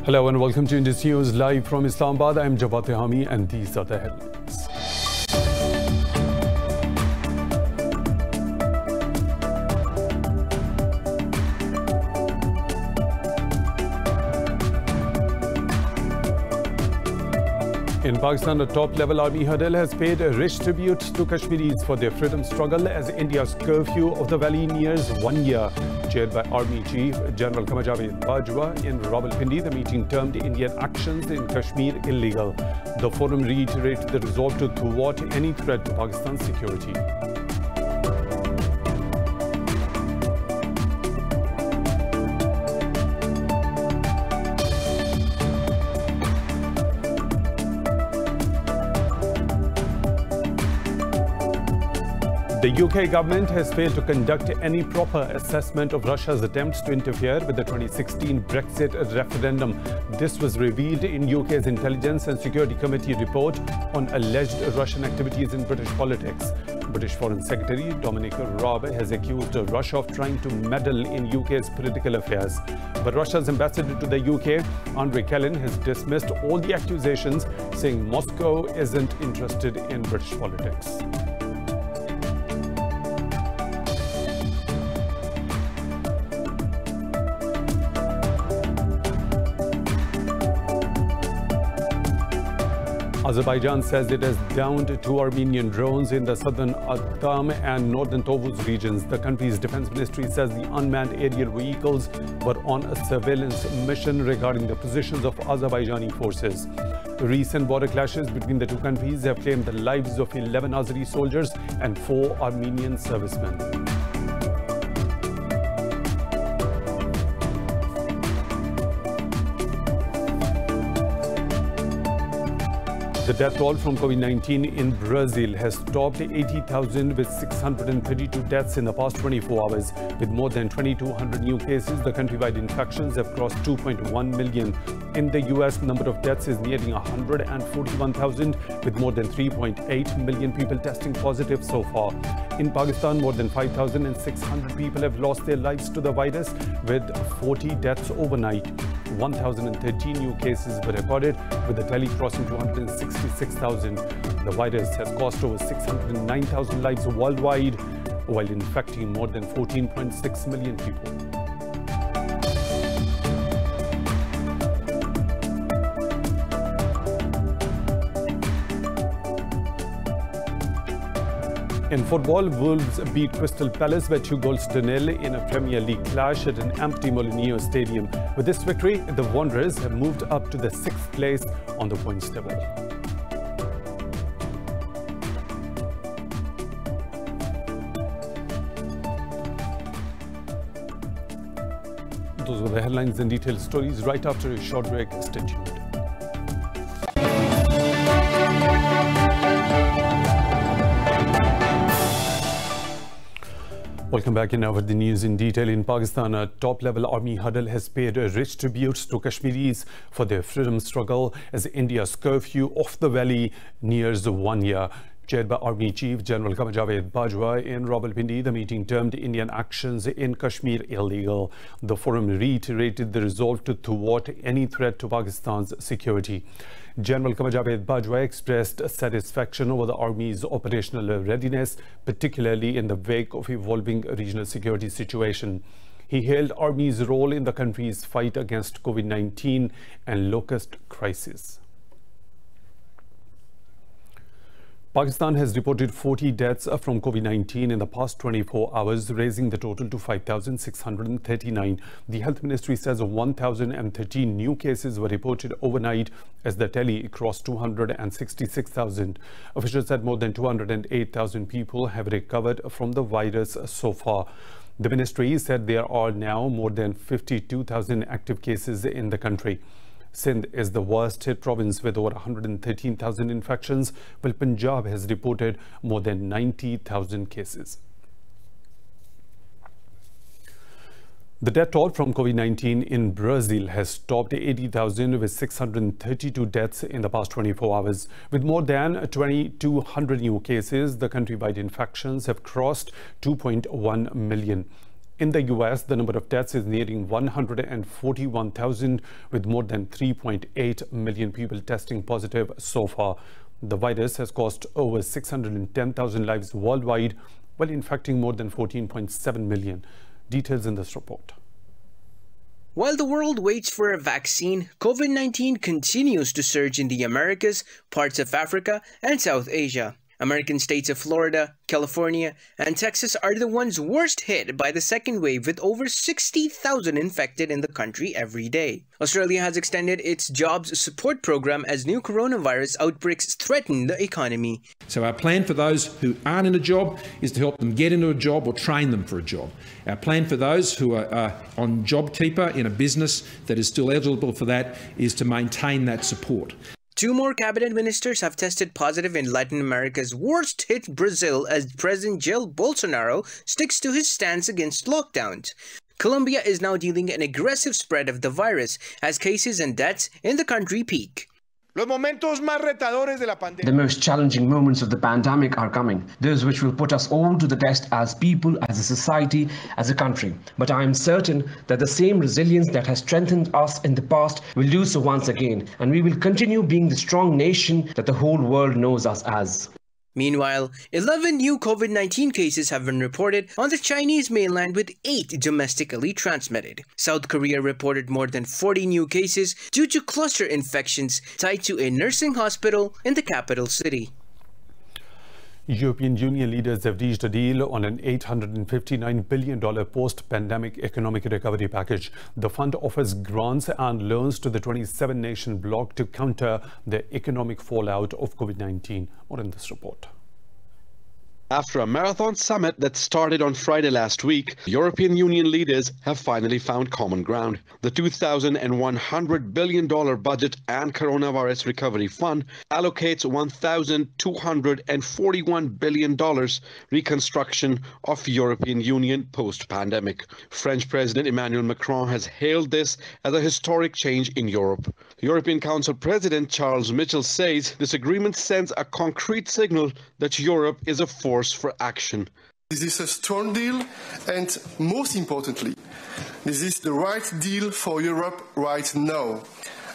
Hello and welcome to Indus News live from Islamabad. I am Jawad Tehami and these are the headlines. In Pakistan, a top-level army huddle has paid a rich tribute to Kashmiris for their freedom struggle as India's curfew of the valley nears 1 year. Chaired by Army Chief General Bajwa in Rawalpindi, the meeting termed Indian actions in Kashmir illegal. The forum reiterated the resolve to thwart any threat to Pakistan's security. The UK government has failed to conduct any proper assessment of Russia's attempts to interfere with the 2016 Brexit referendum. This was revealed in UK's Intelligence and Security Committee report on alleged Russian activities in British politics. British Foreign Secretary Dominic Raab has accused Russia of trying to meddle in UK's political affairs. But Russia's ambassador to the UK, Andrei Kelin, has dismissed all the accusations, saying Moscow isn't interested in British politics. Azerbaijan says it has downed 2 Armenian drones in the southern Agdam and northern Tovuz regions. The country's defense ministry says the unmanned aerial vehicles were on a surveillance mission regarding the positions of Azerbaijani forces. Recent border clashes between the two countries have claimed the lives of 11 Azeri soldiers and 4 Armenian servicemen. The death toll from COVID-19 in Brazil has topped 80,000 with 632 deaths in the past 24 hours. With more than 2,200 new cases, the countrywide infections have crossed 2.1 million. In the US, the number of deaths is nearing 141,000 with more than 3.8 million people testing positive so far. In Pakistan, more than 5,600 people have lost their lives to the virus with 40 deaths overnight. 1,013 new cases were recorded, with the tally crossing 266,000. The virus has cost over 609,000 lives worldwide, while infecting more than 14.6 million people. In football, Wolves beat Crystal Palace by 2-0 in a Premier League clash at an empty Molineux Stadium. With this victory, the Wanderers have moved up to the 6th place on the points table. Those were the headlines and detailed stories. Right after a short break, stay tuned. Welcome back. And now for the news in detail. In Pakistan, a top-level army huddle has paid a rich tribute to Kashmiris for their freedom struggle as India's curfew of the valley nears 1 year. Chaired by Army Chief General Bajwa in Rawalpindi, the meeting termed Indian actions in Kashmir illegal. The forum reiterated the resolve to thwart any threat to Pakistan's security. General Bajwa expressed satisfaction over the Army's operational readiness, particularly in the wake of evolving regional security situation. He hailed Army's role in the country's fight against COVID-19 and locust crisis. Pakistan has reported 40 deaths from COVID-19 in the past 24 hours, raising the total to 5,639. The Health Ministry says 1,013 new cases were reported overnight as the tally crossed 266,000. Officials said more than 208,000 people have recovered from the virus so far. The ministry said there are now more than 52,000 active cases in the country. Sindh is the worst hit province with over 113,000 infections, while Punjab has reported more than 90,000 cases. The death toll from COVID-19 in Brazil has topped 80,000 with 632 deaths in the past 24 hours. With more than 2,200 new cases, the countrywide infections have crossed 2.1 million. In the US, the number of deaths is nearing 141,000, with more than 3.8 million people testing positive so far. The virus has cost over 610,000 lives worldwide, while infecting more than 14.7 million. Details in this report. While the world waits for a vaccine, COVID-19 continues to surge in the Americas, parts of Africa, and South Asia. American states of Florida, California, and Texas are the ones worst hit by the second wave, with over 60,000 infected in the country every day. Australia has extended its jobs support program as new coronavirus outbreaks threaten the economy. So our plan for those who aren't in a job is to help them get into a job or train them for a job. Our plan for those who are on JobKeeper in a business that is still eligible for that is to maintain that support. 2 more cabinet ministers have tested positive in Latin America's worst-hit Brazil as President Jair Bolsonaro sticks to his stance against lockdowns. Colombia is now dealing an aggressive spread of the virus as cases and deaths in the country peak. The most challenging moments of the pandemic are coming, those which will put us all to the test as people, as a society, as a country. But I am certain that the same resilience that has strengthened us in the past will do so once again, and we will continue being the strong nation that the whole world knows us as. Meanwhile, 11 new COVID-19 cases have been reported on the Chinese mainland, with 8 domestically transmitted. South Korea reported more than 40 new cases due to cluster infections tied to a nursing hospital in the capital city. European Union leaders have reached a deal on an $859 billion post-pandemic economic recovery package. The fund offers grants and loans to the 27-nation bloc to counter the economic fallout of COVID-19. More in this report. After a marathon summit that started on Friday last week, European Union leaders have finally found common ground. The $2,100 billion budget and coronavirus recovery fund allocates $1,241 billion reconstruction of European Union post-pandemic. French President Emmanuel Macron has hailed this as a historic change in Europe. European Council President Charles Michel says this agreement sends a concrete signal that Europe is a force for action. This is a strong deal, and most importantly, this is the right deal for Europe right now.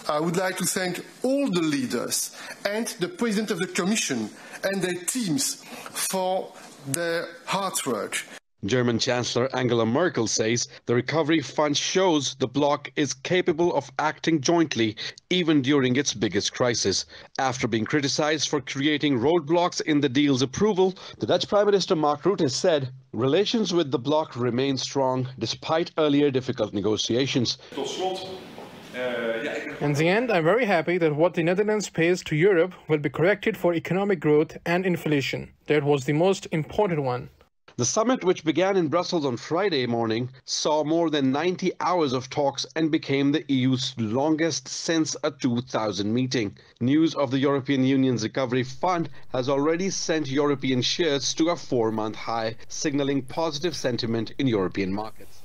I would like to thank all the leaders and the President of the Commission and their teams for their hard work. German Chancellor Angela Merkel says the recovery fund shows the bloc is capable of acting jointly even during its biggest crisis. After being criticized for creating roadblocks in the deal's approval, the Dutch Prime Minister Mark Rutte said relations with the bloc remain strong despite earlier difficult negotiations. In the end, I'm very happy that what the Netherlands pays to Europe will be corrected for economic growth and inflation. That was the most important one. The summit, which began in Brussels on Friday morning, saw more than 90 hours of talks and became the EU's longest since a 2000 meeting. News of the European Union's Recovery Fund has already sent European shares to a 4-month high, signalling positive sentiment in European markets.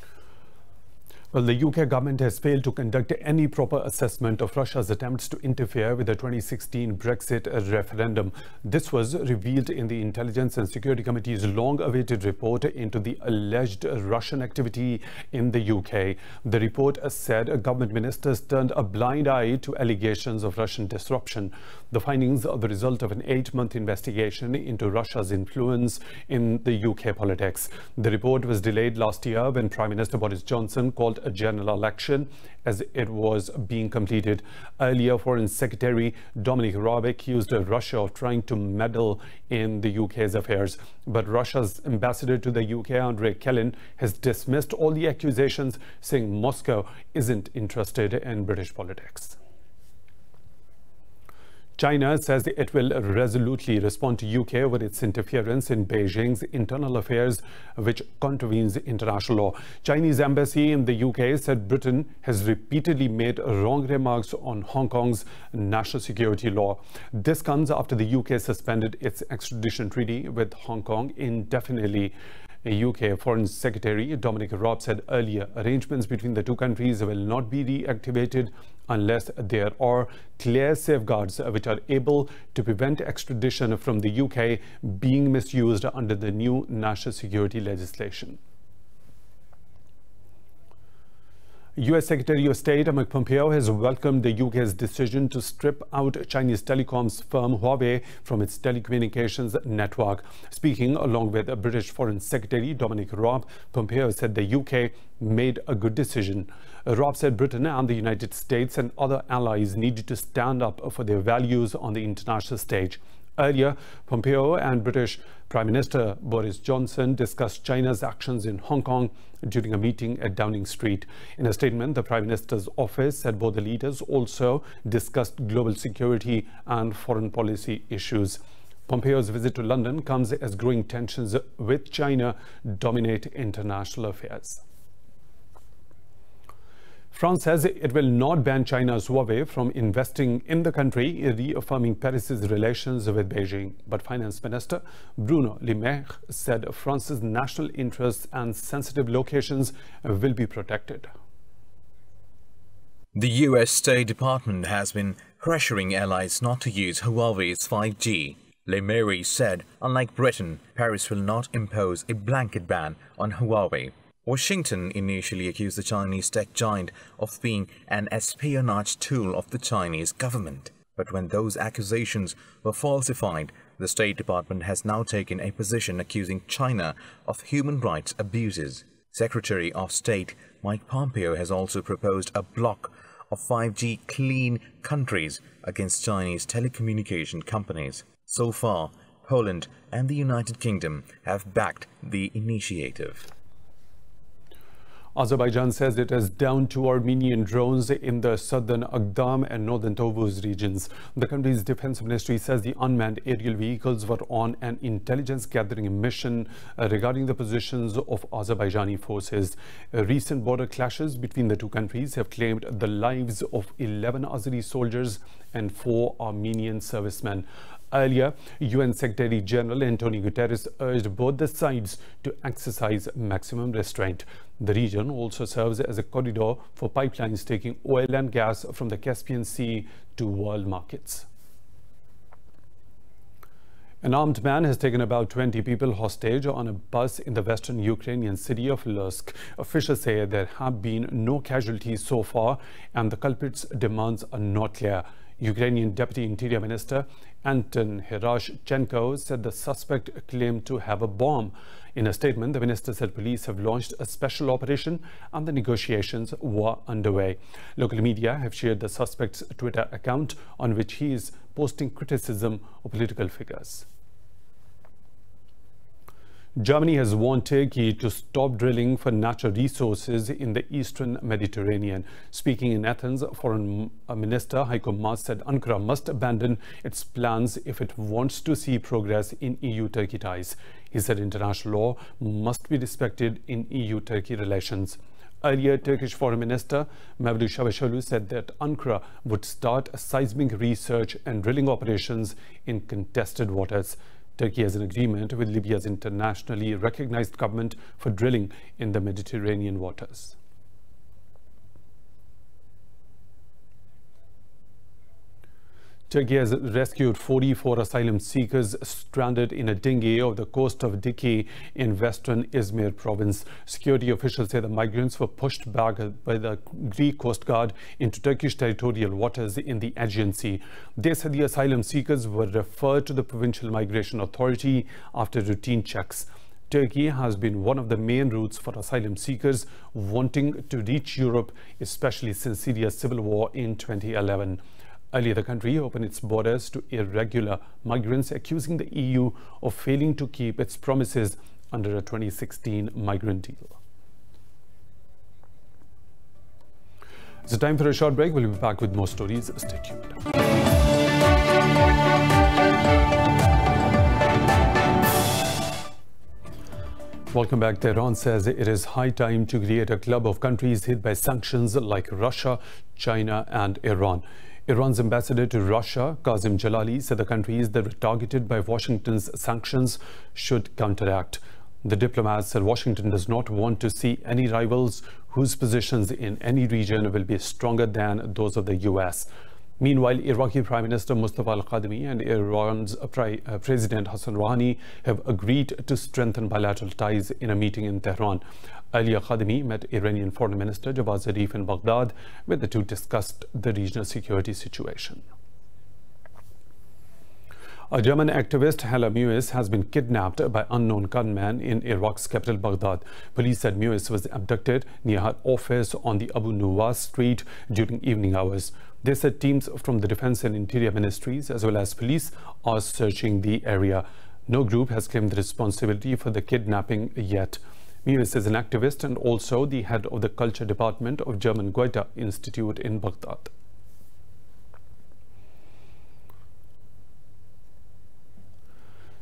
Well, the UK government has failed to conduct any proper assessment of Russia's attempts to interfere with the 2016 Brexit referendum. This was revealed in the Intelligence and Security Committee's long-awaited report into the alleged Russian activity in the UK. The report said government ministers turned a blind eye to allegations of Russian disruption. The findings are the result of an 8-month investigation into Russia's influence in the UK politics. The report was delayed last year when Prime Minister Boris Johnson called a general election as it was being completed. Earlier, Foreign Secretary Dominic Raab accused Russia of trying to meddle in the UK's affairs. But Russia's ambassador to the UK, Andrei Kelin, has dismissed all the accusations, saying Moscow isn't interested in British politics. China says it will resolutely respond to UK over its interference in Beijing's internal affairs, which contravenes international law. Chinese embassy in the UK said Britain has repeatedly made wrong remarks on Hong Kong's national security law. This comes after the UK suspended its extradition treaty with Hong Kong indefinitely. UK Foreign Secretary Dominic Raab said earlier arrangements between the two countries will not be reactivated unless there are clear safeguards which are able to prevent extradition from the UK being misused under the new national security legislation. U.S. Secretary of State Mike Pompeo has welcomed the UK's decision to strip out Chinese telecoms firm Huawei from its telecommunications network. Speaking along with British Foreign Secretary Dominic Raab, Pompeo said the UK made a good decision. Raab said Britain and the United States and other allies needed to stand up for their values on the international stage. Earlier, Pompeo and British Prime Minister Boris Johnson discussed China's actions in Hong Kong during a meeting at Downing Street. In a statement, the Prime Minister's office said both the leaders also discussed global security and foreign policy issues. Pompeo's visit to London comes as growing tensions with China dominate international affairs. France says it will not ban China's Huawei from investing in the country, reaffirming Paris's relations with Beijing. But Finance Minister Bruno Le Maire said France's national interests and sensitive locations will be protected. The US State Department has been pressuring allies not to use Huawei's 5G. Le Maire said, unlike Britain, Paris will not impose a blanket ban on Huawei. Washington initially accused the Chinese tech giant of being an espionage tool of the Chinese government. But when those accusations were falsified, the State Department has now taken a position accusing China of human rights abuses. Secretary of State Mike Pompeo has also proposed a block of 5G clean countries against Chinese telecommunication companies. So far, Poland and the United Kingdom have backed the initiative. Azerbaijan says it is down to Armenian drones in the southern Agdam and northern Tovuz regions. The country's defense ministry says the unmanned aerial vehicles were on an intelligence gathering mission regarding the positions of Azerbaijani forces. Recent border clashes between the two countries have claimed the lives of 11 Azeri soldiers and 4 Armenian servicemen. Earlier, UN Secretary General Antonio Guterres urged both the sides to exercise maximum restraint. The region also serves as a corridor for pipelines taking oil and gas from the Caspian Sea to world markets. An armed man has taken about 20 people hostage on a bus in the western Ukrainian city of Lutsk. Officials say there have been no casualties so far and the culprit's demands are not clear. Ukrainian Deputy Interior Minister Anton Herashchenko said the suspect claimed to have a bomb. In a statement, the minister said police have launched a special operation and the negotiations were underway. Local media have shared the suspect's Twitter account on which he is posting criticism of political figures. Germany has warned Turkey to stop drilling for natural resources in the eastern Mediterranean. Speaking in Athens, Foreign Minister Heiko Maas said Ankara must abandon its plans if it wants to see progress in EU-Turkey ties. He said international law must be respected in EU-Turkey relations. Earlier, Turkish Foreign Minister Mevlut Çavuşoğlu said that Ankara would start seismic research and drilling operations in contested waters. Turkey has an agreement with Libya's internationally recognized government for drilling in the Mediterranean waters. Turkey has rescued 44 asylum seekers stranded in a dinghy off the coast of Diki in western Izmir province. Security officials say the migrants were pushed back by the Greek Coast Guard into Turkish territorial waters in the Aegean Sea. They said the asylum seekers were referred to the Provincial Migration Authority after routine checks. Turkey has been one of the main routes for asylum seekers wanting to reach Europe, especially since Syria's civil war in 2011. Earlier, the country opened its borders to irregular migrants, accusing the EU of failing to keep its promises under a 2016 migrant deal. It's time for a short break. We'll be back with more stories. Stay tuned. Welcome back. Tehran says it is high time to create a club of countries hit by sanctions like Russia, China and Iran. Iran's ambassador to Russia, Qasem Jalali, said the countries that were targeted by Washington's sanctions should counteract. The diplomat said Washington does not want to see any rivals whose positions in any region will be stronger than those of the US. Meanwhile, Iraqi Prime Minister Mustafa al-Kadhimi and Iran's President Hassan Rouhani have agreed to strengthen bilateral ties in a meeting in Tehran. Earlier, Kadhimi met Iranian Foreign Minister Javad Zarif in Baghdad, where the two discussed the regional security situation. A German activist, Hala Muis, has been kidnapped by unknown gunmen in Iraq's capital, Baghdad. Police said Muis was abducted near her office on the Abu Nuwas street during evening hours. They said teams from the Defense and Interior Ministries as well as police are searching the area. No group has claimed the responsibility for the kidnapping yet. Muis is an activist and also the head of the culture department of German Goethe Institute in Baghdad.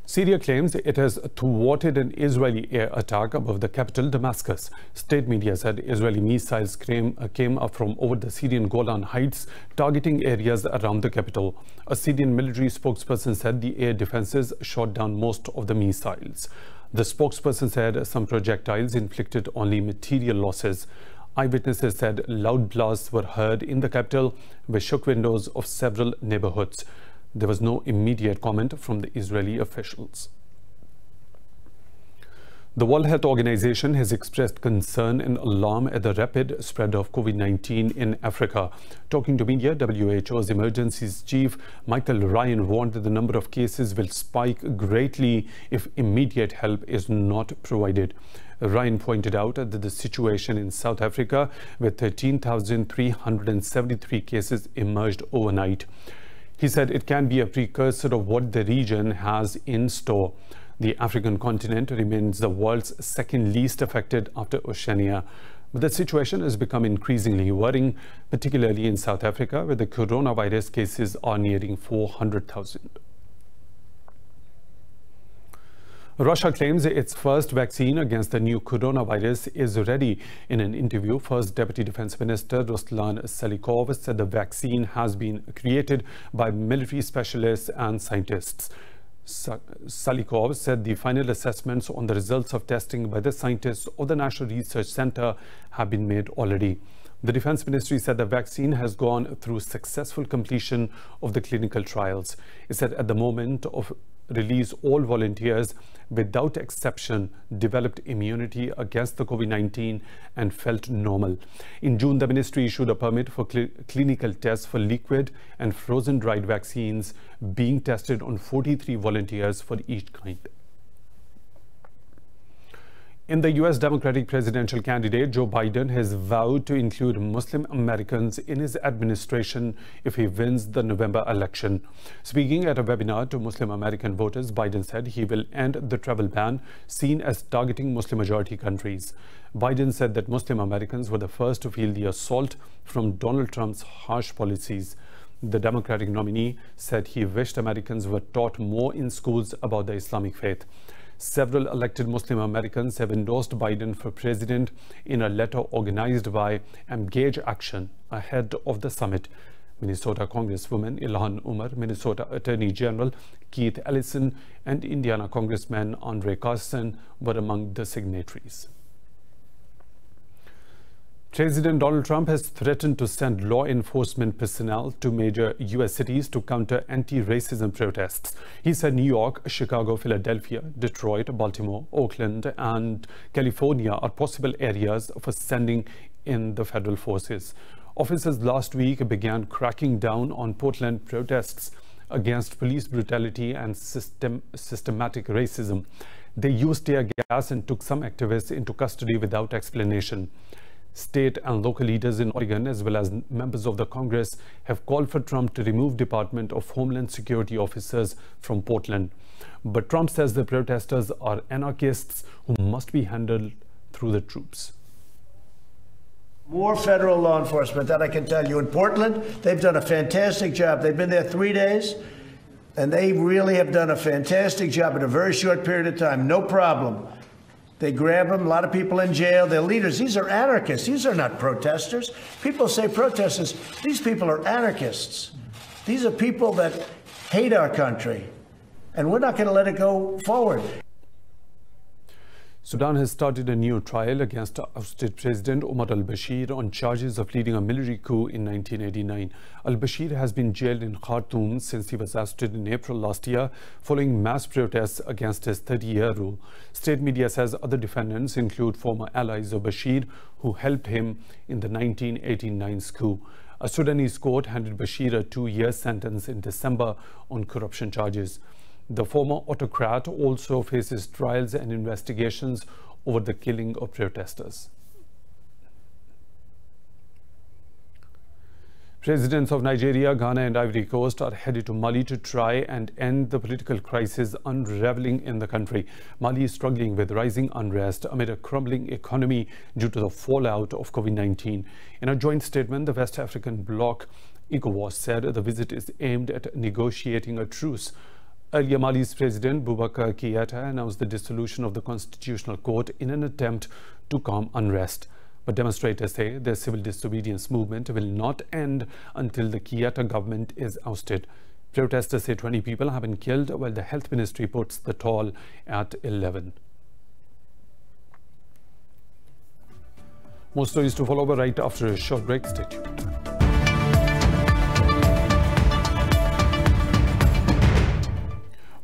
Syria claims it has thwarted an Israeli air attack above the capital, Damascus. State media said Israeli missiles came up from over the Syrian Golan Heights, targeting areas around the capital. A Syrian military spokesperson said the air defenses shot down most of the missiles. The spokesperson said some projectiles inflicted only material losses. Eyewitnesses said loud blasts were heard in the capital, which shook windows of several neighborhoods. There was no immediate comment from the Israeli officials. The World Health Organization has expressed concern and alarm at the rapid spread of COVID-19 in Africa. Talking to media, WHO's emergencies chief Michael Ryan warned that the number of cases will spike greatly if immediate help is not provided. Ryan pointed out that the situation in South Africa, with 13,373 cases, emerged overnight. He said it can be a precursor of what the region has in store. The African continent remains the world's second least affected after Oceania. But the situation has become increasingly worrying, particularly in South Africa, where the coronavirus cases are nearing 400,000. Russia claims its first vaccine against the new coronavirus is ready. In an interview, First Deputy Defense Minister Ruslan Salikov said the vaccine has been created by military specialists and scientists. Salikov said the final assessments on the results of testing by the scientists of the National Research Center have been made already. The Defense Ministry said the vaccine has gone through successful completion of the clinical trials. It said at the moment of release, all volunteers, without exception, developed immunity against the COVID-19 and felt normal. In June, the ministry issued a permit for clinical tests for liquid and frozen dried vaccines being tested on 43 volunteers for each kind. In the U.S. Democratic presidential candidate, Joe Biden has vowed to include Muslim Americans in his administration if he wins the November election. Speaking at a webinar to Muslim American voters, Biden said he will end the travel ban seen as targeting Muslim-majority countries. Biden said that Muslim Americans were the first to feel the assault from Donald Trump's harsh policies. The Democratic nominee said he wished Americans were taught more in schools about the Islamic faith. Several elected Muslim Americans have endorsed Biden for president in a letter organized by Engage Action ahead of the summit. Minnesota Congresswoman Ilhan Omar, Minnesota Attorney General Keith Ellison, and Indiana Congressman Andre Carson were among the signatories. President Donald Trump has threatened to send law enforcement personnel to major U.S. cities to counter anti-racism protests. He said New York, Chicago, Philadelphia, Detroit, Baltimore, Oakland, and California are possible areas for sending in the federal forces. Officers last week began cracking down on Portland protests against police brutality and systematic racism. They used tear gas and took some activists into custody without explanation. State and local leaders in Oregon, as well as members of the Congress, have called for Trump to remove Department of Homeland Security officers from Portland. But Trump says the protesters are anarchists who must be handled through the troops. More federal law enforcement, that I can tell you. In Portland, they've done a fantastic job. They've been there 3 days, and they really have done a fantastic job in a very short period of time. No problem. They grab them, a lot of people in jail, they're leaders. These are anarchists. These are not protesters. People say protesters. These people are anarchists. These are people that hate our country, and we're not going to let it go forward. Sudan has started a new trial against ousted President Omar al-Bashir on charges of leading a military coup in 1989. Al-Bashir has been jailed in Khartoum since he was ousted in April last year following mass protests against his 30-year rule. State media says other defendants include former allies of Bashir who helped him in the 1989 coup. A Sudanese court handed Bashir a 2-year sentence in December on corruption charges. The former autocrat also faces trials and investigations over the killing of protesters. Presidents of Nigeria, Ghana and Ivory Coast are headed to Mali to try and end the political crisis unraveling in the country. Mali is struggling with rising unrest amid a crumbling economy due to the fallout of COVID-19. In a joint statement, the West African bloc, ECOWAS, said the visit is aimed at negotiating a truce. Earlier, Mali's President Boubacar Keïta announced the dissolution of the Constitutional Court in an attempt to calm unrest. But demonstrators say the civil disobedience movement will not end until the Keïta government is ousted. Protesters say 20 people have been killed, while the health ministry puts the toll at 11. More stories to follow right after a short break. Stay tuned.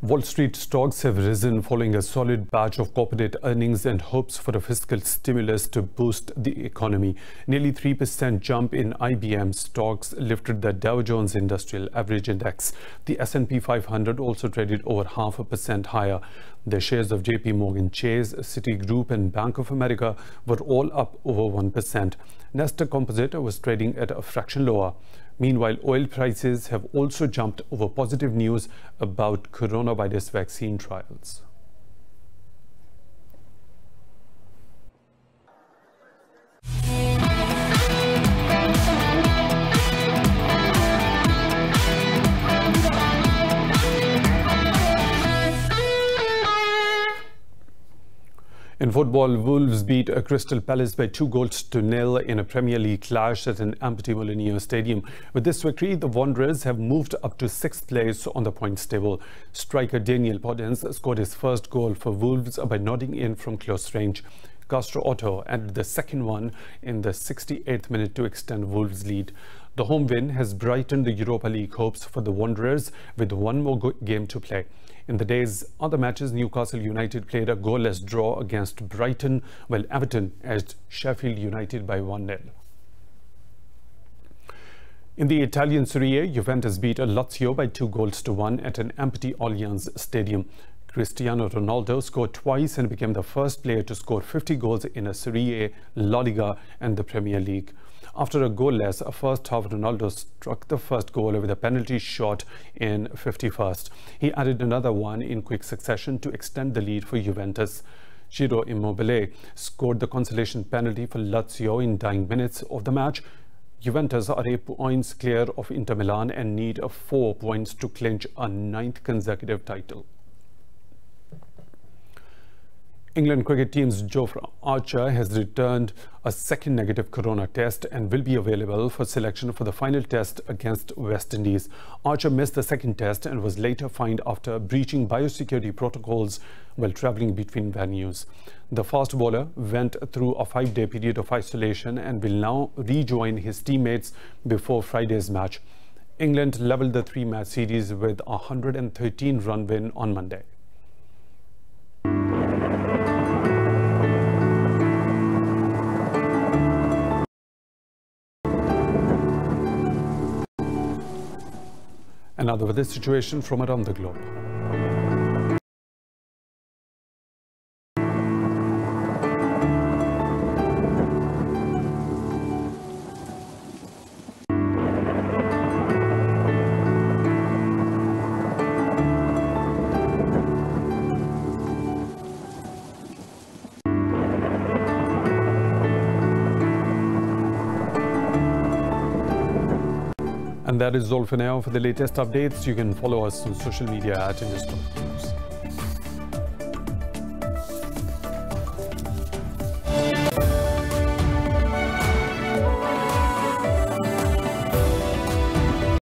Wall Street stocks have risen following a solid batch of corporate earnings and hopes for a fiscal stimulus to boost the economy. Nearly 3% jump in IBM stocks lifted the Dow Jones Industrial Average Index. The S&P 500 also traded over 0.5% higher. The shares of JP Morgan Chase, Citigroup and Bank of America were all up over 1%. Nasdaq Composite was trading at a fraction lower. Meanwhile, oil prices have also jumped over positive news about coronavirus vaccine trials. In football, Wolves beat Crystal Palace by 2-0 in a Premier League clash at an empty Molineux Stadium. With this victory, the Wanderers have moved up to 6th place on the points table. Striker Daniel Podence scored his first goal for Wolves by nodding in from close range. Castro Otto added the second one in the 68th minute to extend Wolves' lead. The home win has brightened the Europa League hopes for the Wanderers with one more game to play. In the day's other matches, Newcastle United played a goalless draw against Brighton, while Everton edged Sheffield United by 1-0. In the Italian Serie, Juventus beat Lazio by 2-1 at an empty Allianz Stadium. Cristiano Ronaldo scored twice and became the first player to score 50 goals in a Serie A, La Liga and the Premier League. After a goalless first half, Ronaldo struck the first goal with a penalty shot in 51st. He added another one in quick succession to extend the lead for Juventus. Ciro Immobile scored the consolation penalty for Lazio in dying minutes of the match. Juventus are 8 points clear of Inter Milan and need 4 points to clinch a 9th consecutive title. England cricket team's Jofra Archer has returned a second negative corona test and will be available for selection for the final test against West Indies. Archer missed the second test and was later fined after breaching biosecurity protocols while travelling between venues. The fast bowler went through a 5-day period of isolation and will now rejoin his teammates before Friday's match. England levelled the 3-match series with a 113-run win on Monday. And now the weather situation from around the globe. And that is all for now. For the latest updates, you can follow us on social media at Indus Special.